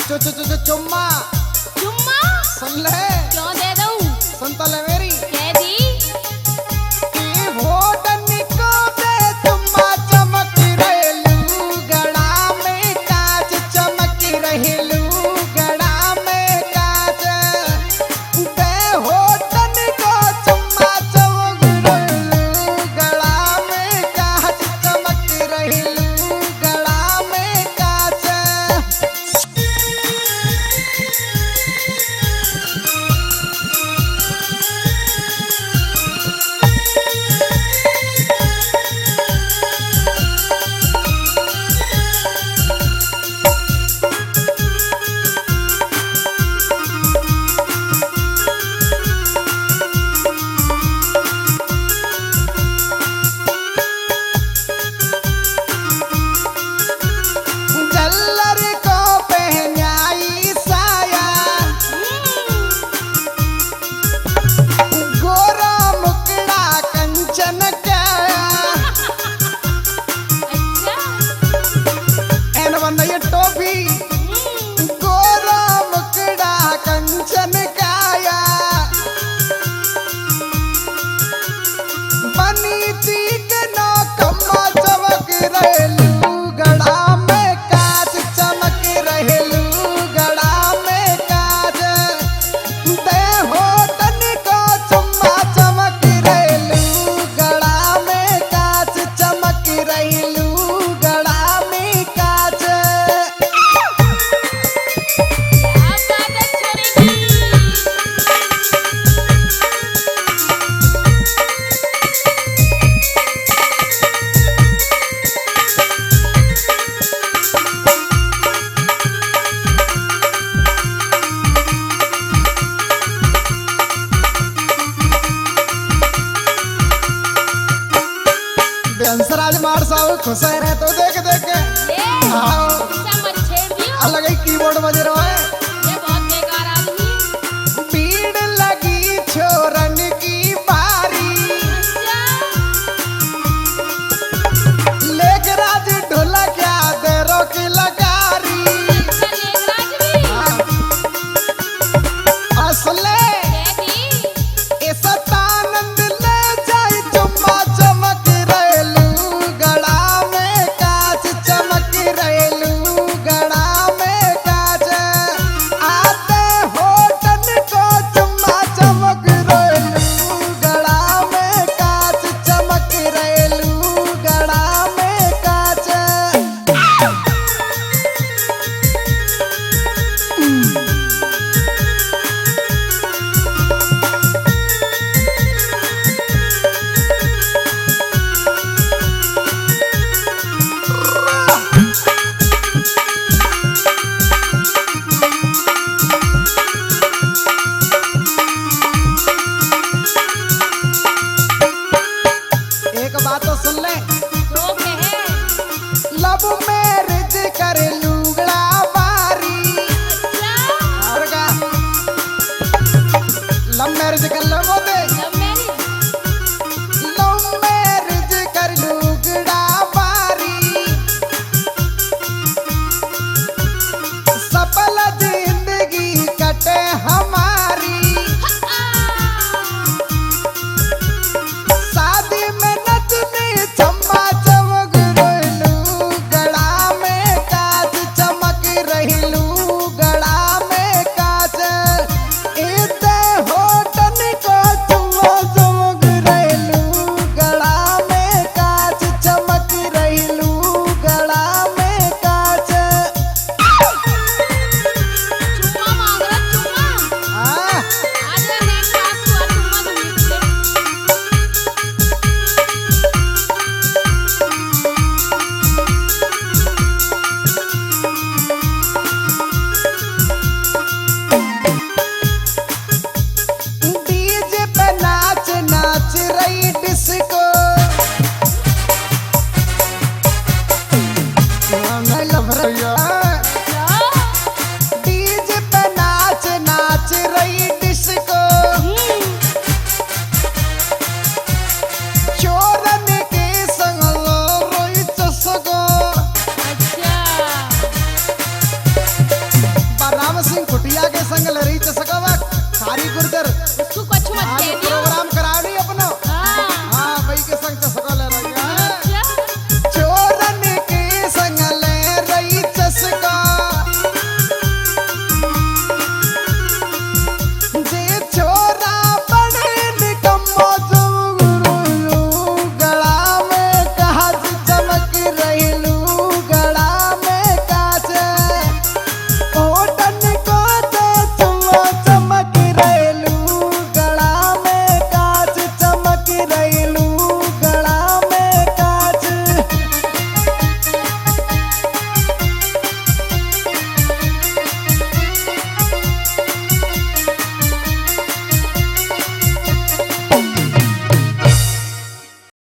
चुम्मा चुम्मा सुन ले, क्यों दे दूं? सुन तो ले मेरी कह दी हंसराज मार साहब खुश रहे तो देख देख के अलग ही कीबोर्ड बज रहा है। ये बहुत बेकार आदमी। भीड़ लगी छोरन की बारी, लेगराज ढोलक याद रोक लगारी। असले लब मैरिज कर लूगड़ा बारी। और का लब मैरिज कर लो बोले लव मैरिज कर लूगड़ा बारी। सफल जिंदगी कटे हमारी, शादी में नचनी चम्मा I love her.